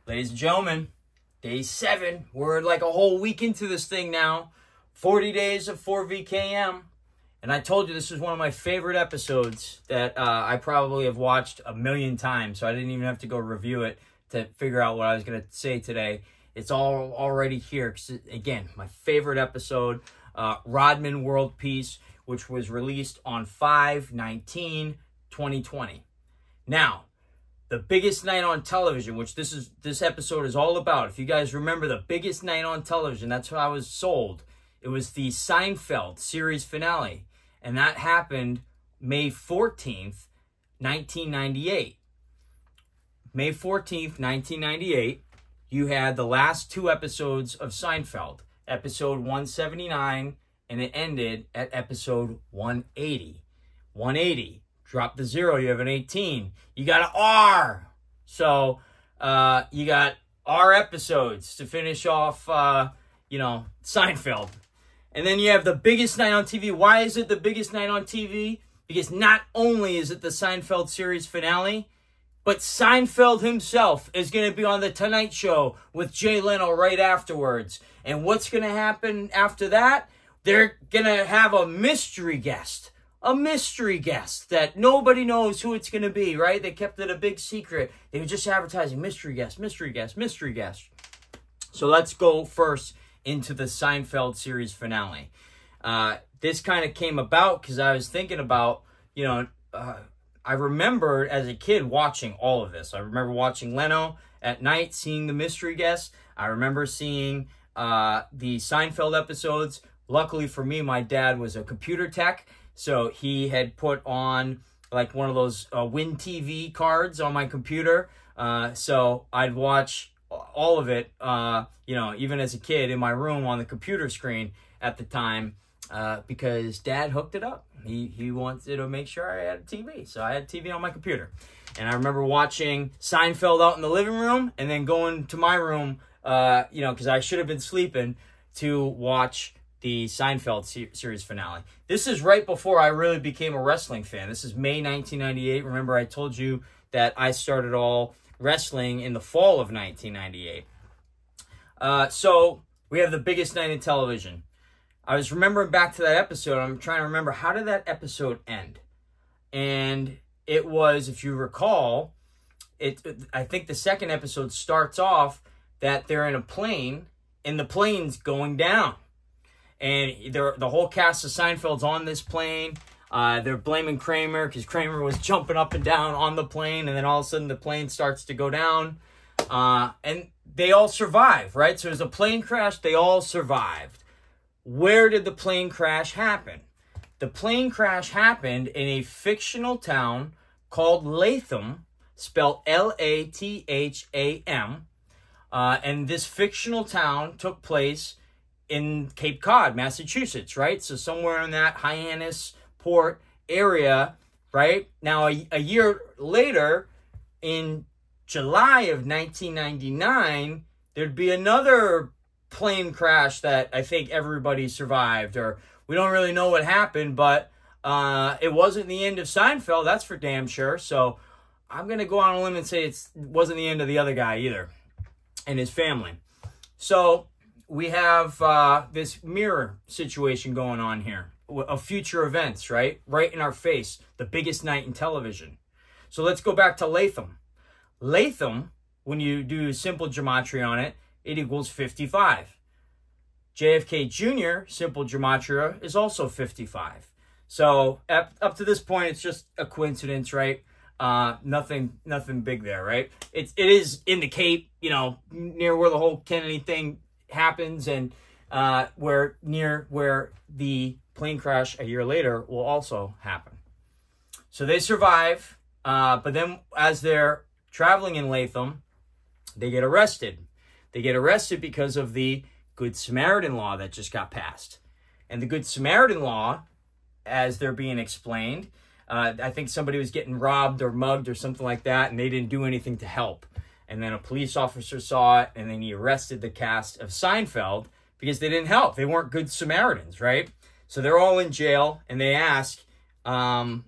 Ladies and gentlemen, day 7. We're like a whole week into this thing now. 40 days of 4VKM. And I told you this is one of my favorite episodes that I probably have watched a million times. So I didn't even have to go review it to figure out what I was going to say today. It's all already here. 'Cause again, my favorite episode, Rodman World Peace, which was released on 5/19/2020. Now, the biggest night on television, which this episode is all about. If you guys remember the biggest night on television, that's how I was sold. It was the Seinfeld series finale. And that happened May 14th, 1998. May 14th, 1998, you had the last 2 episodes of Seinfeld. Episode 179, and it ended at episode 180. 180. Drop the 0, you have an 18. You got an R. So, you got R episodes to finish off, Seinfeld. And then you have the biggest night on TV. Why is it the biggest night on TV? Because not only is it the Seinfeld series finale, but Seinfeld himself is going to be on The Tonight Show with Jay Leno right afterwards. And what's going to happen after that? They're going to have a mystery guest. A mystery guest that nobody knows who it's going to be, right? They kept it a big secret. They were just advertising mystery guest, mystery guest, mystery guest. So let's go first into the Seinfeld series finale. This kind of came about because I was thinking about, I remember as a kid watching all of this. I remember watching Leno at night, seeing the mystery guest. I remember seeing the Seinfeld episodes. Luckily for me, my dad was a computer tech. So he had put on like one of those Win TV cards on my computer. So I'd watch all of it, even as a kid in my room on the computer screen at the time because Dad hooked it up. He wanted to make sure I had a TV. So I had TV on my computer. And I remember watching Seinfeld out in the living room and then going to my room, because I should have been sleeping to watch the Seinfeld series finale. This is right before I really became a wrestling fan. This is May 1998. Remember, I told you that I started all wrestling in the fall of 1998. So we have the biggest night in television. I was remembering back to that episode. I'm trying to remember, how did that episode end? And it was, if you recall, I think the second episode starts off that they're in a plane and the plane's going down. And the whole cast of Seinfeld's on this plane. They're blaming Kramer because Kramer was jumping up and down on the plane. And then all of a sudden the plane starts to go down. And they all survive, right? So there's a plane crash. They all survived. Where did the plane crash happen? The plane crash happened in a fictional town called Latham, spelled Latham. And this fictional town took place in Cape Cod, Massachusetts, right? So somewhere in that Hyannis Port area, right? Now, a year later, in July of 1999, there'd be another plane crash that I think everybody survived, or we don't really know what happened, but it wasn't the end of Seinfeld, that's for damn sure. So I'm going to go on a limb and say it wasn't the end of the other guy either and his family. So we have this mirror situation going on here of future events, right? Right in our face, the biggest night in television. So let's go back to Latham. Latham, when you do simple gematria on it, it equals 55. JFK Jr., simple gematria, is also 55. So up to this point, it's just a coincidence, right? Nothing big there, right? It is in the Cape, near where the whole Kennedy thing happens, and where the plane crash a year later will also happen. So they survive, but then as they're traveling in Latham, they get arrested. They get arrested because of the Good Samaritan law that just got passed. And the Good Samaritan law, as they're being explained, I think somebody was getting robbed or mugged or something like that, and they didn't do anything to help. And then a police officer saw it, and then he arrested the cast of Seinfeld because they didn't help. They weren't good Samaritans, right? So they're all in jail, and they ask, hey,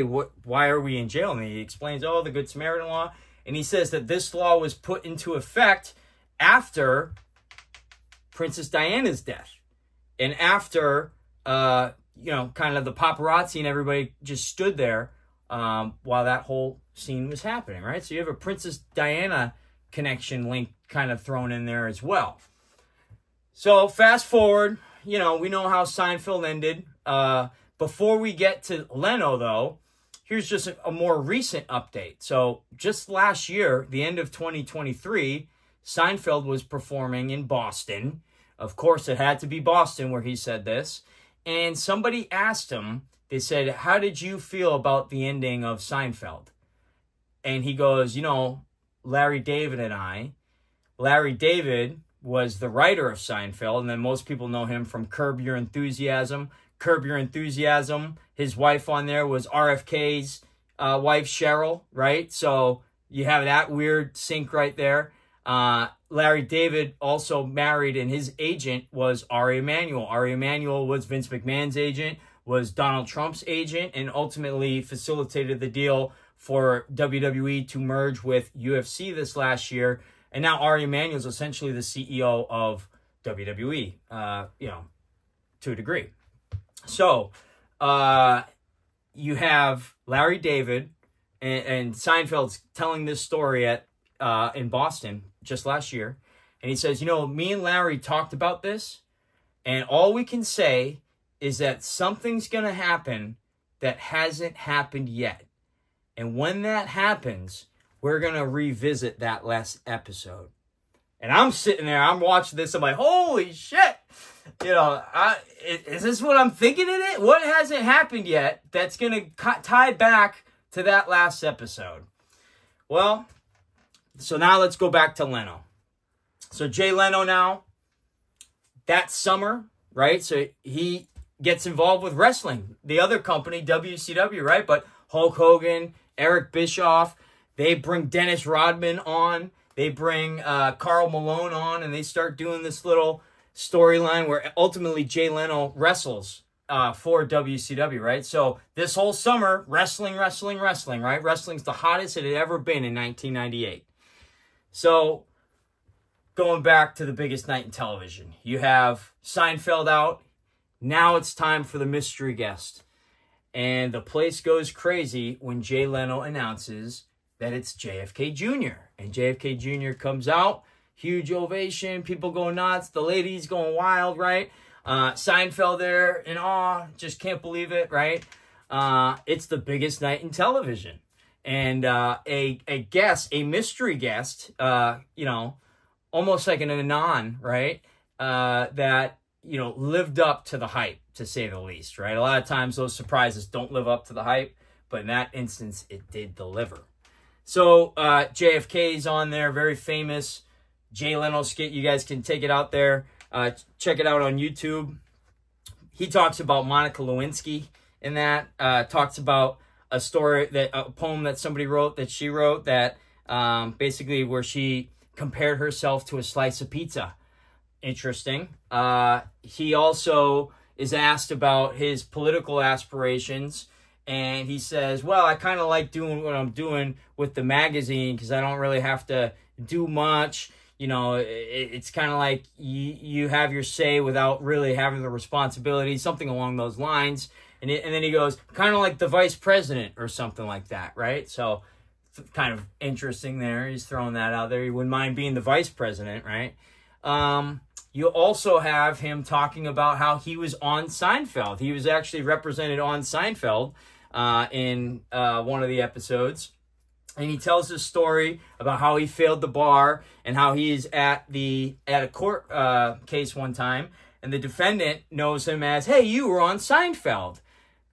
why are we in jail? And he explains, the Good Samaritan law. And he says that this law was put into effect after Princess Diana's death. And after, kind of the paparazzi and everybody just stood there while that whole scene was happening, right? So you have a Princess Diana connection link kind of thrown in there as well. So fast forward, we know how Seinfeld ended. Before we get to Leno, though, here's just a more recent update. So just last year, the end of 2023, Seinfeld was performing in Boston. Of course, it had to be Boston where he said this. And somebody asked him, they said, how did you feel about the ending of Seinfeld? And he goes, Larry David and I. Larry David was the writer of Seinfeld, and then most people know him from Curb Your Enthusiasm. Curb Your Enthusiasm, his wife on there was RFK's wife, Cheryl, right? So you have that weird sync right there. Larry David also married, and his agent was Ari Emanuel. Ari Emanuel was Vince McMahon's agent, was Donald Trump's agent, and ultimately facilitated the deal for WWE to merge with UFC this last year. And now Ari Emanuel is essentially the CEO of WWE, to a degree. So you have Larry David and Seinfeld's telling this story in Boston just last year. And he says, me and Larry talked about this, and all we can say is that something's going to happen that hasn't happened yet. And when that happens, we're going to revisit that last episode. And I'm sitting there, I'm watching this, I'm like, holy shit. Is this what I'm thinking in it? What hasn't happened yet that's going to tie back to that last episode? Well, so now let's go back to Leno. So Jay Leno now, that summer, right? So he gets involved with wrestling. The other company, WCW, right? But Hulk Hogan, Eric Bischoff, they bring Dennis Rodman on. They bring Karl Malone on, and they start doing this little storyline where ultimately Jay Leno wrestles for WCW, right? So this whole summer, wrestling, right? Wrestling's the hottest it had ever been in 1998. So going back to the biggest night in television, you have Seinfeld out. Now it's time for the mystery guest. And the place goes crazy when Jay Leno announces that it's JFK Jr. And JFK Jr. comes out, huge ovation, people go nuts, the ladies going wild, right? Seinfeld there in awe, just can't believe it, right? It's the biggest night in television. And a mystery guest, almost like an anon, right? That, lived up to the hype, to say the least, right? A lot of times those surprises don't live up to the hype, but in that instance, it did deliver. So JFK's on there, very famous Jay Leno skit. You guys can take it out there. Check it out on YouTube. He talks about Monica Lewinsky in that. Talks about a poem that somebody wrote, that she wrote, that basically where she compared herself to a slice of pizza. Interesting. He also is asked about his political aspirations, and he says, well, I kind of like doing what I'm doing with the magazine because I don't really have to do much. It's kind of like you have your say without really having the responsibility, something along those lines. And then he goes, kind of like the vice president or something like that, right? So it's kind of interesting there. He's throwing that out there. He wouldn't mind being the vice president, right? You also have him talking about how he was on Seinfeld. He was actually represented on Seinfeld in one of the episodes. And he tells this story about how he failed the bar and how he's at a court case one time. And the defendant knows him as, hey, you were on Seinfeld.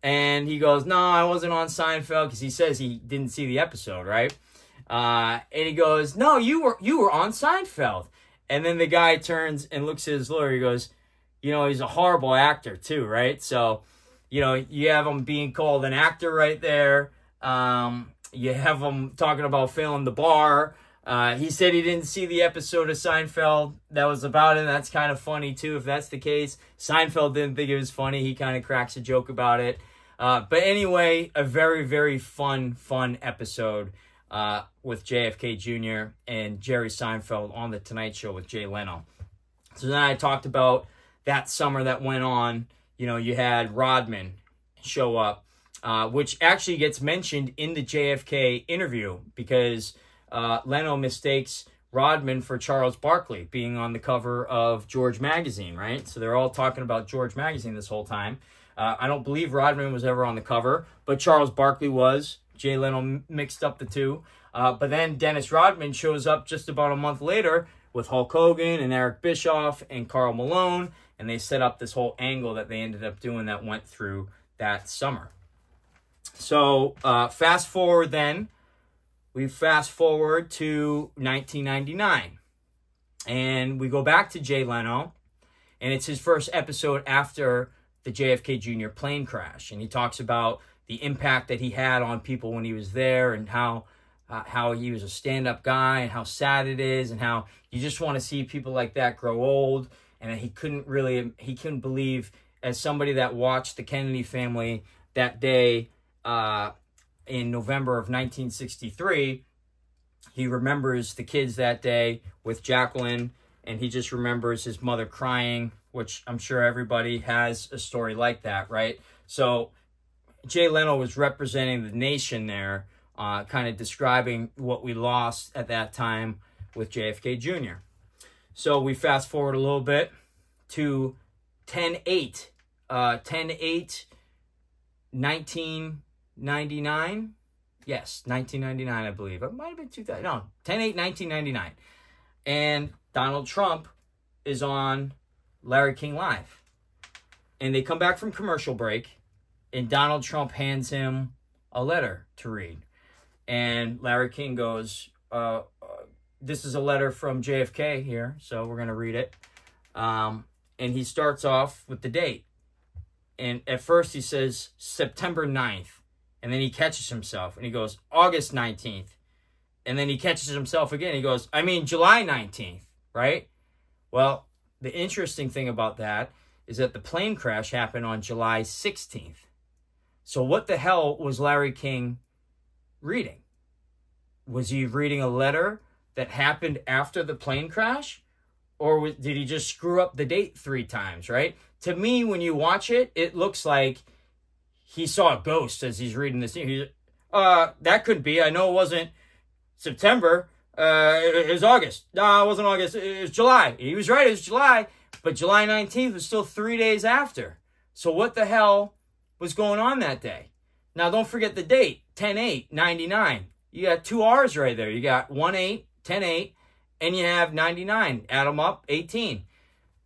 And he goes, no, I wasn't on Seinfeld, because he says he didn't see the episode, right? And he goes, no, you were on Seinfeld. And then the guy turns and looks at his lawyer. He goes, he's a horrible actor too, right? So, you have him being called an actor right there. You have him talking about failing the bar. He said he didn't see the episode of Seinfeld that was about it. That's kind of funny too, if that's the case. Seinfeld didn't think it was funny. He kind of cracks a joke about it. But anyway, a very, very fun episode. with JFK Jr. and Jerry Seinfeld on The Tonight Show with Jay Leno. So then I talked about that summer that went on. You know, you had Rodman show up, which actually gets mentioned in the JFK interview because Leno mistakes Rodman for Charles Barkley being on the cover of George Magazine, right? So they're all talking about George Magazine this whole time. I don't believe Rodman was ever on the cover, but Charles Barkley was. Jay Leno mixed up the two. But then Dennis Rodman shows up just about a month later with Hulk Hogan and Eric Bischoff and Karl Malone, and they set up this whole angle that they ended up doing that went through that summer. So fast forward then. We fast forward to 1999, and we go back to Jay Leno, and it's his first episode after the JFK Jr. plane crash, and he talks about the impact that he had on people when he was there, and how he was a stand-up guy, and how sad it is, and how you just want to see people like that grow old, and that he couldn't believe, as somebody that watched the Kennedy family that day, in November of 1963, he remembers the kids that day with Jacqueline, and he just remembers his mother crying, which I'm sure everybody has a story like that, right? So Jay Leno was representing the nation there, kind of describing what we lost at that time with JFK Jr. So we fast forward a little bit to 10/8, 1999. Yes, 1999, I believe. It might have been 2000. No, 10/8/1999. And Donald Trump is on Larry King Live. And they come back from commercial break, and Donald Trump hands him a letter to read. And Larry King goes, this is a letter from JFK here, so we're going to read it. And he starts off with the date. And at first he says September 9th. And then he catches himself. And he goes, August 19th. And then he catches himself again. He goes, I mean, July 19th, right? Well, the interesting thing about that is that the plane crash happened on July 16th. So what the hell was Larry King reading? Was he reading a letter that happened after the plane crash? Or did he just screw up the date 3 times, right? To me, when you watch it, it looks like he saw a ghost as he's reading this. That could be. I know it wasn't September. It was August. No, it wasn't August. It was July. He was right. It was July. But July 19th was still 3 days after. So what the hell was going on that day? Now, don't forget the date. 10/8/99. You got 2 R's right there. You got 1/8, 10/8, and you have 99. Add them up, 18.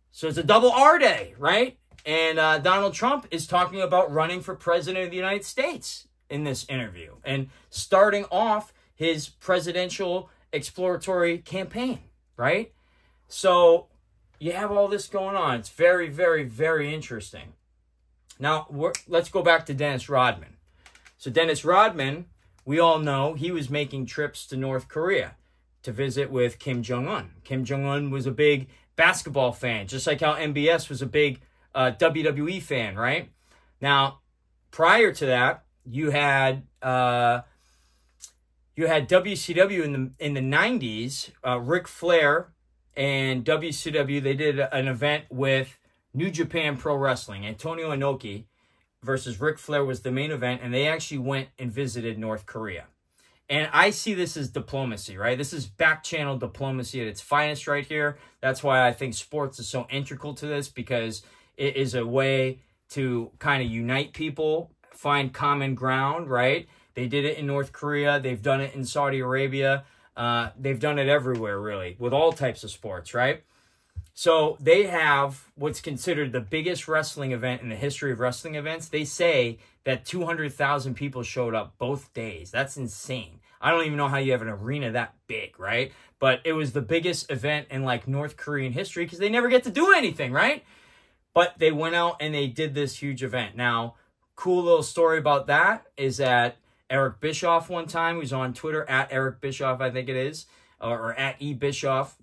So it's a double R day, right? And Donald Trump is talking about running for president of the United States in this interview and starting off his presidential exploratory campaign, right? So you have all this going on. It's very, very, very interesting. Now, let's go back to Dennis Rodman. So Dennis Rodman, we all know he was making trips to North Korea to visit with Kim Jong-un. Kim Jong-un was a big basketball fan, just like how MBS was a big WWE fan, right? Now, prior to that, you had WCW in the 90s. Ric Flair and WCW, they did an event with New Japan Pro Wrestling. Antonio Inoki versus Ric Flair was the main event, and they actually went and visited North Korea. And I see this as diplomacy, right? This is back-channel diplomacy at its finest right here. That's why I think sports is so integral to this, because it is a way to kind of unite people, find common ground, right? They did it in North Korea. They've done it in Saudi Arabia. They've done it everywhere, really, with all types of sports, right? So they have what's considered the biggest wrestling event in the history of wrestling events. They say that 200,000 people showed up both days. That's insane. I don't even know how you have an arena that big, right? But it was the biggest event in like North Korean history because they never get to do anything, right? But they went out and they did this huge event. Now, cool little story about that is that Eric Bischoff one time, he was on Twitter, at Eric Bischoff, I think it is, or at eBischoff.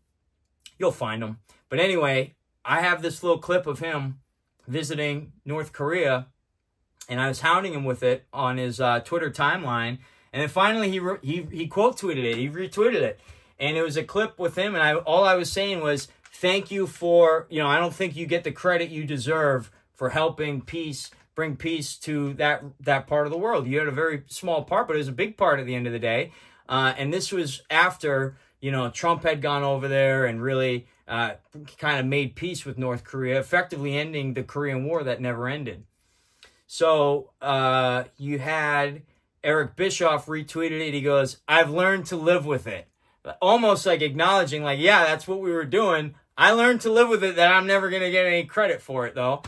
You'll find him. But anyway, I have this little clip of him visiting North Korea, and I was hounding him with it on his Twitter timeline, And then finally he quote tweeted it. He retweeted it. And it was a clip with him. And all I was saying was, thank you for, I don't think you get the credit you deserve for helping bring peace to that part of the world. You had a very small part, but it was a big part at the end of the day. And this was after, Trump had gone over there and really kind of made peace with North Korea, effectively ending the Korean War that never ended. So you had Eric Bischoff retweeted it. He goes, "I've learned to live with it." Almost like acknowledging, like, yeah, that's what we were doing. I learned to live with it, that I'm never going to get any credit for it, though.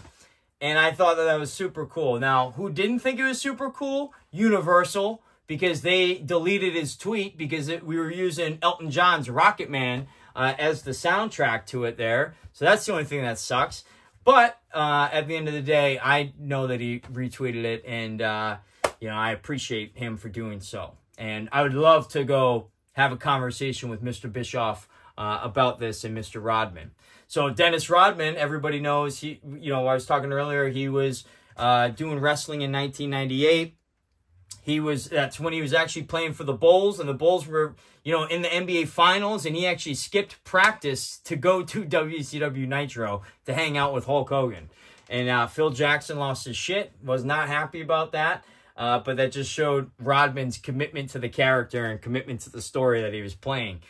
And I thought that was super cool. Now, who didn't think it was super cool? Universal, because they deleted his tweet because we were using Elton John's Rocket Man as the soundtrack to it there. So that's the only thing that sucks. But at the end of the day, I know that he retweeted it, and I appreciate him for doing so. And I would love to go have a conversation with Mr. Bischoff about this and Mr. Rodman. So Dennis Rodman, everybody knows, I was talking earlier, he was doing wrestling in 1998. That's when he was actually playing for the Bulls, and the Bulls were, in the NBA Finals, and he actually skipped practice to go to WCW Nitro to hang out with Hulk Hogan. And Phil Jackson lost his shit, was not happy about that, but that just showed Rodman's commitment to the character and commitment to the story that he was playing.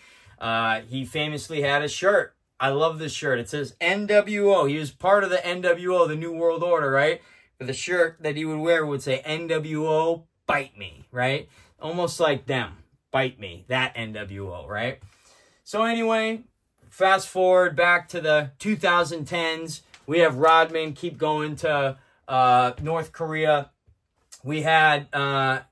He famously had a shirt. I love this shirt. It says NWO. He was part of the NWO, the New World Order, right? But the shirt that he would wear would say NWO, bite me, right? Almost like them, bite me, that NWO, right? So anyway, fast forward back to the 2010s. We have Rodman keep going to North Korea. We had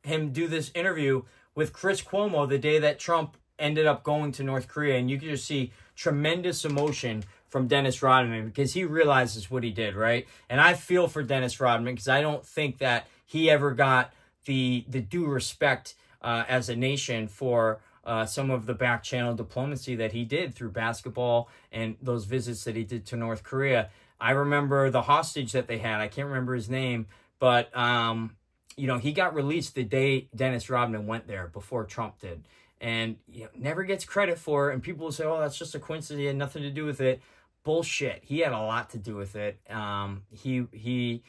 him do this interview with Chris Cuomo the day that Trump ended up going to North Korea, and you can just see tremendous emotion from Dennis Rodman because he realizes what he did, right? And I feel for Dennis Rodman because I don't think that he ever got the due respect as a nation for some of the back channel diplomacy that he did through basketball and those visits that he did to North Korea. I remember the hostage that they had. I can't remember his name, but he got released the day Dennis Rodman went there before Trump did. And never gets credit for it. And people will say, oh, that's just a coincidence. He had nothing to do with it. Bullshit. He had a lot to do with it. He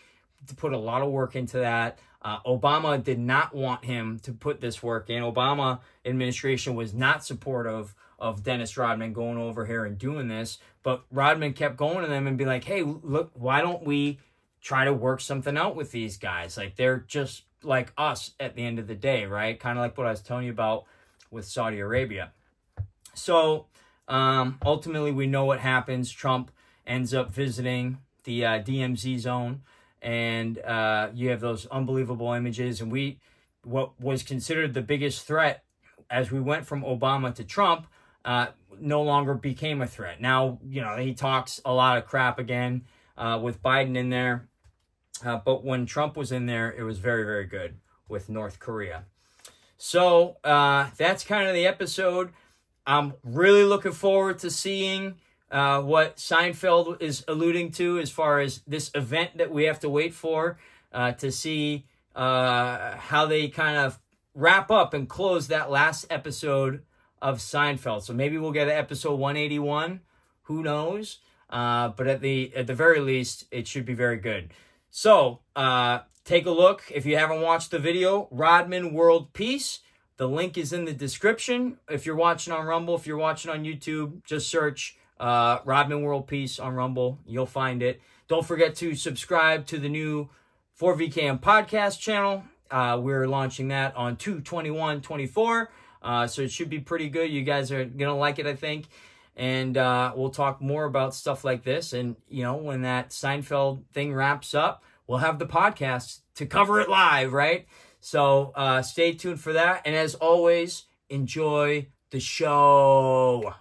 put a lot of work into that. Obama did not want him to put this work in. Obama administration was not supportive of Dennis Rodman going over here and doing this. But Rodman kept going to them and be like, hey, look, why don't we try to work something out with these guys? Like, they're just like us at the end of the day, right? Kind of like what I was telling you about with Saudi Arabia. So ultimately we know what happens. Trump ends up visiting the DMZ zone, and you have those unbelievable images. And what was considered the biggest threat as we went from Obama to Trump no longer became a threat. Now, he talks a lot of crap again with Biden in there. But when Trump was in there, it was very, very good with North Korea. So that's kind of the episode. I'm really looking forward to seeing what Seinfeld is alluding to as far as this event that we have to wait for to see how they kind of wrap up and close that last episode of Seinfeld. So maybe we'll get an episode 181. Who knows? But at the very least, it should be very good. So take a look. If you haven't watched the video, Rodman World Peace. The link is in the description. If you're watching on Rumble, if you're watching on YouTube, just search Rodman World Peace on Rumble. You'll find it. Don't forget to subscribe to the new 4VKM podcast channel. We're launching that on 2/21/24. So it should be pretty good. You guys are going to like it, I think. And we'll talk more about stuff like this. And, when that Seinfeld thing wraps up, we'll have the podcast to cover it live, right? So stay tuned for that. And as always, enjoy the show.